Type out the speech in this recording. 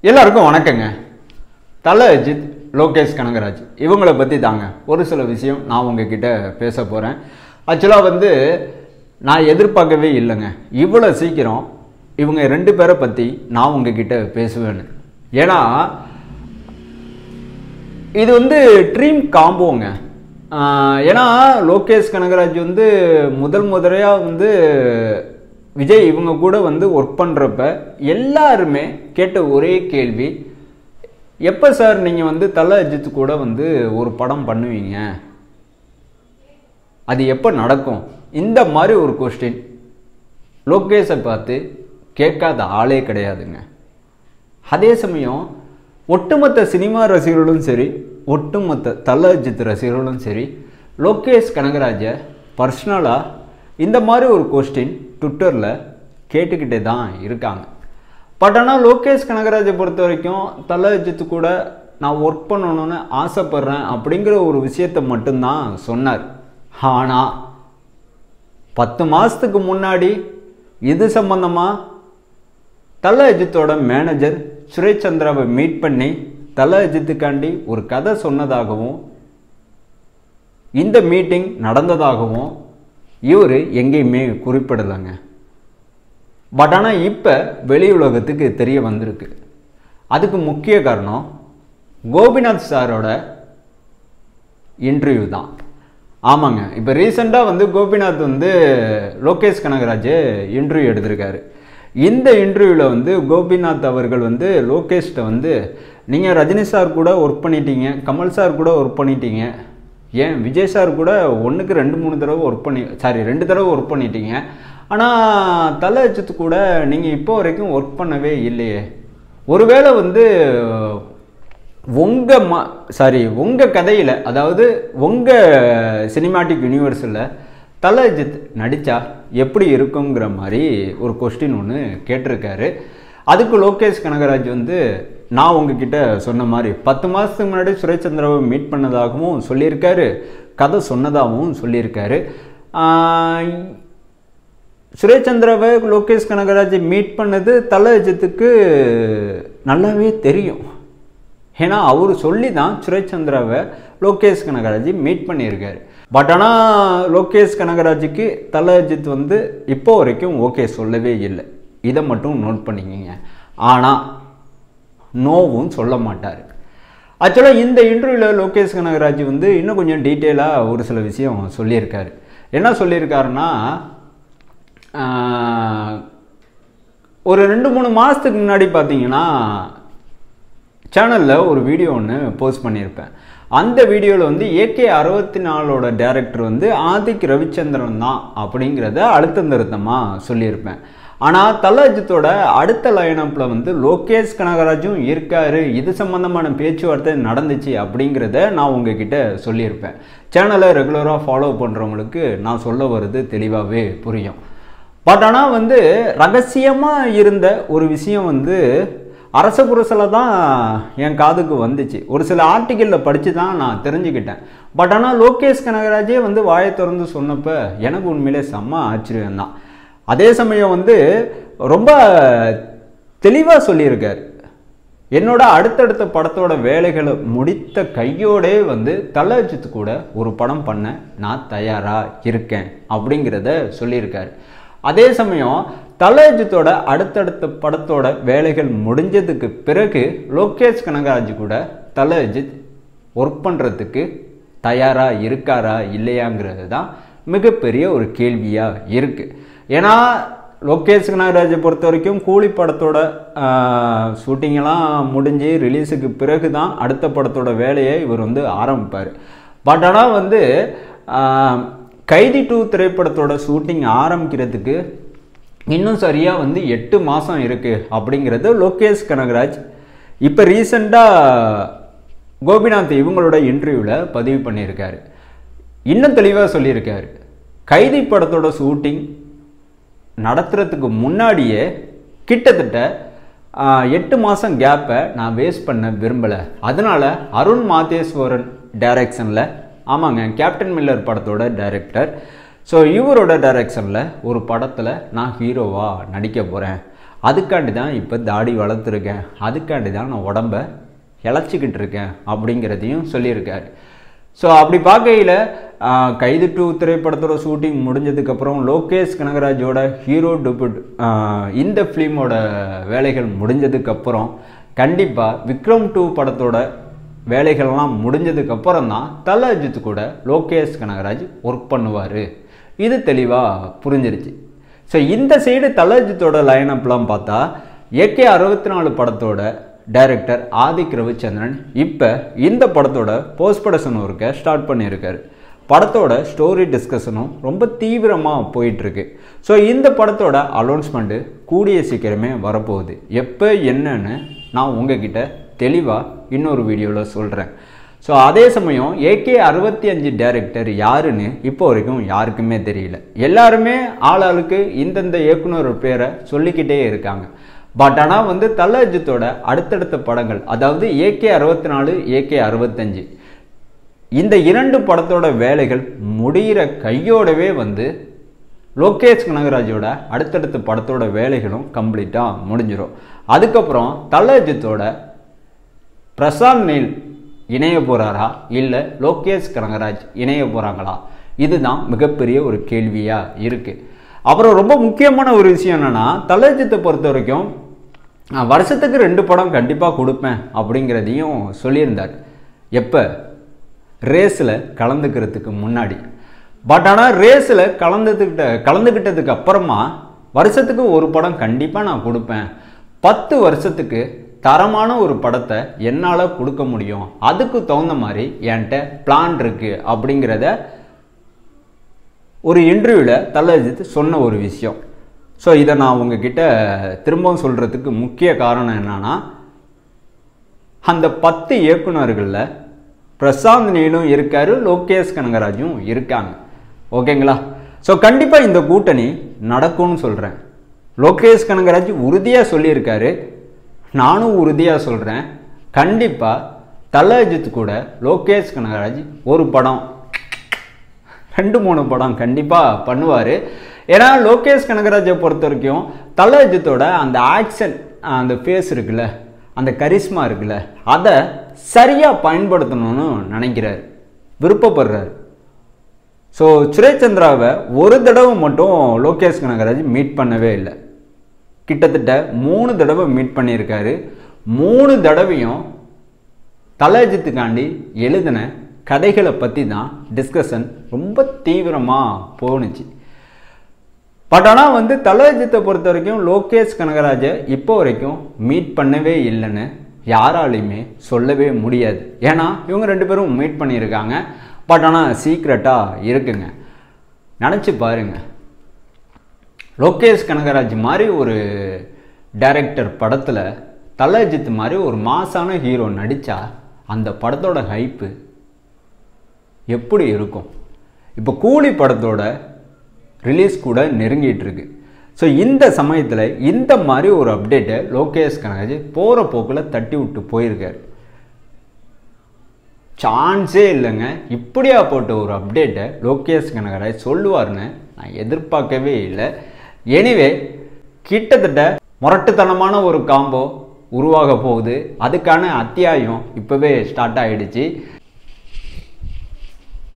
எல்லாருக்கும் வணக்கங்க. தல அஜித், லோகேஷ் கனகராஜ் இவங்களை பற்றி தாங்க ஒரு சில விஷயம் நான் உங்ககிட்ட பேச போகிறேன். ஆக்சுவலாக நான் எதிர்பார்க்கவே இல்லைங்க இவ்வளோ சீக்கிரம் இவங்க ரெண்டு பேரை பற்றி நான் உங்ககிட்ட பேசுவேன்னு. ஏன்னா இது ட்ரீம் காம்போங்க. ஏன்னா லோகேஷ் கனகராஜ் முதல்முறையாக விஜய் இவங்க கூட ஒர்க் பண்ணுறப்ப எல்லாருமே கேட்ட ஒரே கேள்வி, எப்போ சார் நீங்கள் தல அஜித் கூட ஒரு படம் பண்ணுவீங்க, அது எப்போ நடக்கும், இந்த மாதிரி ஒரு கொஸ்டின் லோகேஷை பார்த்து கேட்காத ஆளே கிடையாதுங்க. அதே சமயம் ஒட்டுமொத்த சினிமா ரசிகர்களும் சரி, ஒட்டுமொத்த தல அஜித் ரசிகர்களும் சரி, லோகேஷ் கனகராஜை பர்சனலாக இந்த மாதிரி ஒரு கொஸ்டின் ட்விட்டரில் கேட்டுக்கிட்டே தான் இருக்காங்க. பட் ஆனால் லோகேஷ் கனகராஜை பொறுத்த வரைக்கும் தல அஜித் கூட நான் ஒர்க் பண்ணணும்னு ஆசைப்பட்றேன் அப்படிங்கிற ஒரு விஷயத்தை மட்டும்தான் சொன்னார். ஆனால் 10 மாதத்துக்கு முன்னாடி இது சம்பந்தமாக தல அஜித்தோட மேனேஜர் சுரேஷ் சந்திராவை மீட் பண்ணி தல அஜித்துக்காண்டி ஒரு கதை சொன்னதாகவும் இந்த மீட்டிங் நடந்ததாகவும் இவர் எங்கேயுமே குறிப்பிடலைங்க. பட் ஆனால் இப்போ வெளி உலகத்துக்கு தெரிய வந்திருக்கு. அதுக்கு முக்கிய காரணம் கோபிநாத் சாரோட இன்டர்வியூ தான். ஆமாங்க, இப்போ ரீசெண்டாக கோபிநாத் லோகேஷ் கனகராஜ் இன்டர்வியூ எடுத்திருக்காரு. இந்த இன்டர்வியூவில் கோபிநாத் அவர்கள் லோகேஷ்ட நீங்கள் ரஜினி சார் கூட ஒர்க் பண்ணிட்டீங்க, கமல் சார் கூட ஒர்க் பண்ணிட்டீங்க, ஏன் விஜய் சார் கூட 1க்கு 2-3 தடவை ஒர்க் 2 தடவை ஒர்க் பண்ணிட்டீங்க, ஆனால் தல அஜித் கூட நீங்கள் இப்போ வரைக்கும் ஒர்க் பண்ணவே இல்லையே, ஒருவேளை உங்கள் கதையில், அதாவது உங்கள் சினிமாட்டிக் யூனிவர்ஸில் தல அஜித் நடித்தா எப்படி இருக்குங்கிற மாதிரி ஒரு கொஸ்டின் ஒன்று கேட்டிருக்காரு. அதுக்கு லோகேஷ் கனகராஜ் நான் உங்ககிட்ட சொன்ன மாதிரி 10 மாதத்துக்கு முன்னாடி சுரேஷ் சந்திராவை மீட் பண்ணதாகவும் சொல்லியிருக்காரு, கதை சொன்னதாகவும் சொல்லியிருக்காரு. சுரேஷ் சந்திராவை லோகேஷ் கனகராஜ் மீட் பண்ணது தல அஜித்துக்கு நல்லாவே தெரியும். ஏன்னா அவர் சொல்லி தான் சுரேஷ் சந்திராவை லோகேஷ் கனகராஜ் மீட் பண்ணியிருக்காரு. பட் ஆனால் லோகேஷ் கனகராஜுக்கு தல அஜித் இப்போ வரைக்கும் ஓகே சொல்லவே இல்லை. இதை மட்டும் நோட் பண்ணிக்கங்க. ஆனால் நோவும் சொல்ல மாட்டார். ஆக்சுவலாக இந்த இன்டர்வியூவில் லோகேஷ் கனகராஜ் இன்னும் கொஞ்சம் டீட்டெயிலாக ஒரு சில விஷயம் சொல்லியிருக்காரு. என்ன சொல்லியிருக்காருன்னா, ஒரு 2-3 மாதத்துக்கு முன்னாடி பார்த்தீங்கன்னா சேனலில் ஒரு வீடியோ ஒன்று போஸ்ட் பண்ணியிருப்பேன். அந்த வீடியோவில் AK64 டைரக்டர் ஆதிக் ரவிச்சந்திரன் தான் அப்படிங்கிறத அழுத்தம் திருத்தமாக சொல்லியிருப்பேன். ஆனால் தல அஜித்தோட அடுத்த லைனப்பில் லோகேஷ் கனகராஜும் இருக்கார், இது சம்பந்தமான பேச்சுவார்த்தை நடந்துச்சு அப்படிங்கிறத நான் உங்ககிட்ட சொல்லியிருப்பேன். சேனலை ரெகுலராக ஃபாலோ பண்ணுறவங்களுக்கு நான் சொல்ல வருது தெளிவாகவே புரியும். பட் ஆனால் ரகசியமாக இருந்த ஒரு விஷயம் அரச புரசலில் தான் என் காதுக்கு வந்துச்சு. ஒரு சில ஆர்டிக்கிளில் படித்து தான் நான் தெரிஞ்சுக்கிட்டேன். பட் ஆனால் லோகேஷ் கனகராஜே வாயை திறந்து சொன்னப்போ எனக்கு உண்மையிலே செம்ம ஆச்சரியம்தான். அதே சமயம் ரொம்ப தெளிவாக சொல்லியிருக்கார், என்னோட அடுத்தடுத்த படத்தோட வேலைகளை முடித்த கையோடே தல அஜித் கூட ஒரு படம் பண்ண நான் தயாராக இருக்கேன் அப்படிங்கிறத சொல்லியிருக்காரு. அதே சமயம் தல அஜித்தோட அடுத்தடுத்த படத்தோட வேலைகள் முடிஞ்சதுக்கு பிறகு லோகேஷ் கனகராஜ் கூட தல அஜித் ஒர்க் பண்ணுறதுக்கு தயாராக இருக்காரா இல்லையாங்கிறது தான் மிகப்பெரிய ஒரு கேள்வியாக இருக்குது. ஏன்னா லோகேஷ் கனகராஜை பொறுத்த வரைக்கும் கூலி படத்தோட ஷூட்டிங்கெல்லாம் முடிஞ்சு ரிலீஸுக்கு பிறகு தான் அடுத்த படத்தோட வேலையை இவர் ஆரம்பிப்பார். பட் ஆனால் கைதி 2 திரைப்படத்தோட ஷூட்டிங் ஆரம்பிக்கிறதுக்கு இன்னும் சரியாக 8 மாதம் இருக்குது அப்படிங்கிறது லோகேஷ் கனகராஜ் இப்போ ரீசெண்டாக கோபிநாத் இவங்களோட இன்டர்வியூவில் பதிவு பண்ணியிருக்காரு. இன்னும் தெளிவாக சொல்லியிருக்காரு, கைதி படத்தோட ஷூட்டிங் நடத்துறதுக்கு முன்னாடியே கிட்டத்தட்ட 8 மாதம் கேப்பை நான் வேஸ்ட் பண்ண விரும்பலை, அதனால் அருண் மாதேஸ்வரன் டைரக்ஷனில், ஆமாங்க கேப்டன் மில்லர் படத்தோட டைரக்டர், ஸோ இவரோட டைரக்ஷனில் ஒரு படத்தில் நான் ஹீரோவாக நடிக்க போகிறேன், அதுக்காண்டி தான் இப்போ தாடி வளர்த்துருக்கேன், அதுக்காண்டி தான் நான் உடம்பை இழைச்சிக்கிட்டு இருக்கேன் அப்படிங்கிறதையும் சொல்லியிருக்காரு. ஸோ அப்படி பார்க்கையில் கைது 2 திரைப்படத்தோட ஷூட்டிங் முடிஞ்சதுக்கப்புறம் லோகேஷ் கனகராஜோட ஹீரோ டெபியூட் இந்த ஃபிலிமோட வேலைகள் முடிஞ்சதுக்கப்புறம் கண்டிப்பாக விக்ரம் 2 படத்தோட வேலைகள்லாம் முடிஞ்சதுக்கப்புறம் தான் தல அஜித் கூட லோகேஷ் கனகராஜ் ஒர்க் பண்ணுவார். இது தெளிவாக புரிஞ்சிருச்சு. ஸோ இந்த சைடு தல அஜித்தோட லைனப்லாம் பார்த்தா AK 64 படத்தோட டைரக்டர் ஆதிக் ரவிச்சந்திரன் இப்போ இந்த படத்தோட போஸ்ட் ப்ரொடக்ஷன் ஒர்க்கை ஸ்டார்ட் பண்ணியிருக்காரு. படத்தோட ஸ்டோரி டிஸ்கஷனும் ரொம்ப தீவிரமாக போயிட்டுருக்கு. ஸோ இந்த படத்தோட அனௌன்ஸ்மெண்ட்டு கூடிய சீக்கிரமே வரப்போகுது. எப்போ என்னன்னு நான் உங்ககிட்ட தெளிவாக இன்னொரு வீடியோவில் சொல்கிறேன். ஸோ அதே சமயம் AK 65 டைரக்டர் யாருன்னு இப்போ வரைக்கும் யாருக்குமே தெரியல. எல்லாருமே ஆளாளுக்கு இந்தந்த இயக்குனர் பேரை சொல்லிக்கிட்டே இருக்காங்க. பட் ஆனால் வந்து தல அஜித்தோட அடுத்தடுத்த படங்கள், அதாவது AK 64 AK 65 இந்த 2 படத்தோட வேலைகள் முடிகிற கையோடவே வந்து லோகேஷ் கனகராஜோட அடுத்தடுத்த படத்தோட வேலைகளும் கம்ப்ளீட்டாக முடிஞ்சிடும். அதுக்கப்புறம் தல அஜித்தோட பிரசாந்த் நீல் இணைய போகிறாரா இல்லை லோகேஷ் கனகராஜ் இணைய போகிறாங்களா, இதுதான் மிகப்பெரிய ஒரு கேள்வியாக இருக்குது. அப்புறம் ரொம்ப முக்கியமான ஒரு விஷயம் என்னென்னா, தல அஜித்தை பொறுத்த வரைக்கும் வருஷத்துக்கு 2 படம் கண்டிப்பாக கொடுப்பேன் அப்படிங்கிறதையும் சொல்லியிருந்தார். எப்போ? ரேஸில் கலந்துக்கிறதுக்கு முன்னாடி. பட் ஆனால் ரேஸில் கலந்துக்கிட்டதுக்கு அப்புறமா வருஷத்துக்கு 1 படம் கண்டிப்பாக நான் கொடுப்பேன், 10 வருஷத்துக்கு தரமான ஒரு படத்தை என்னால் கொடுக்க முடியும், அதுக்கு தகுந்த மாதிரி என்கிட்ட பிளான் இருக்குது அப்படிங்கிறத ஒரு இன்டர்வியூவில் தல அஜித் சொன்ன ஒரு விஷயம். ஸோ இதை நான் உங்ககிட்ட திரும்பவும் சொல்கிறதுக்கு முக்கிய காரணம் என்னன்னா, அந்த 10 இயக்குனர்களில் பிரசாந்த் நீலும் இருக்காரு, லோகேஷ் கனகராஜும் இருக்காங்க. ஓகேங்களா? ஸோ கண்டிப்பாக இந்த கூட்டணி நடக்கும்னு சொல்கிறேன். லோகேஷ் கனகராஜ் உறுதியாக சொல்லியிருக்காரு, நானும் உறுதியாக சொல்கிறேன். கண்டிப்பாக தல அஜித் கூட லோகேஷ் கனகராஜ் ஒரு படம் 2-3 படம் கண்டிப்பாக பண்ணுவார். ஏன்னா லோகேஷ் கனகராஜை பொறுத்த வரைக்கும் தல அஜித்தோட அந்த ஆக்ஷன், அந்த ஃபேஸ் இருக்குல்ல, அந்த கரிஸ்மா இருக்குல்ல, அதை சரியாக பயன்படுத்தணும்னு நினைக்கிறார், விருப்பப்படுறார். ஸோ சுரேஷ் ஒரு தடவை மட்டும் லோகேஷ் கனகராஜ் மீட் பண்ணவே இல்லை. கிட்டத்தட்ட 3 தடவை மீட் பண்ணியிருக்காரு. 3 தடவையும் தல அஜித்துக்காண்டி எழுதின கதைகளை பற்றி தான் டிஸ்கஷன் ரொம்ப தீவிரமாக போணுச்சு. பட் ஆனால் வந்து தல அஜித்தை பொறுத்த வரைக்கும் லோகேஷ் கனகராஜை இப்போ வரைக்கும் மீட் பண்ணவே இல்லைன்னு யாராலையுமே சொல்லவே முடியாது. ஏன்னா இவங்க 2 பேரும் மீட் பண்ணியிருக்காங்க. பட் ஆனால் சீக்ரெட்டாக இருக்குங்க. நினச்சி பாருங்க, லோகேஷ் கனகராஜ் மாதிரி ஒரு டைரக்டர் படத்தில் தல அஜித் மாதிரி ஒரு மாசான ஹீரோ நடித்தா அந்த படத்தோட ஹைப்பு எப்படி இருக்கும்? இப்போ கூலி படத்தோட ரிலீஸ் கூட நெருங்கிட்டு இருக்கு. ஸோ இந்த சமயத்தில் இந்த மாதிரி ஒரு அப்டேட்டை லோகேஷ் கனகராஜ் போகிற போக்கில் தட்டி விட்டு போயிருக்காரு. சான்ஸே இல்லைங்க. இப்படியா போட்ட ஒரு அப்டேட்டை லோகேஷ் கனகராஜ் சொல்லுவார்னு நான் எதிர்பார்க்கவே இல்லை. எனிவே கிட்டத்தட்ட முரட்டுத்தனமான ஒரு காம்போ உருவாக போகுது. அதுக்கான அத்தியாயம் இப்போவே ஸ்டார்ட் ஆகிடுச்சு.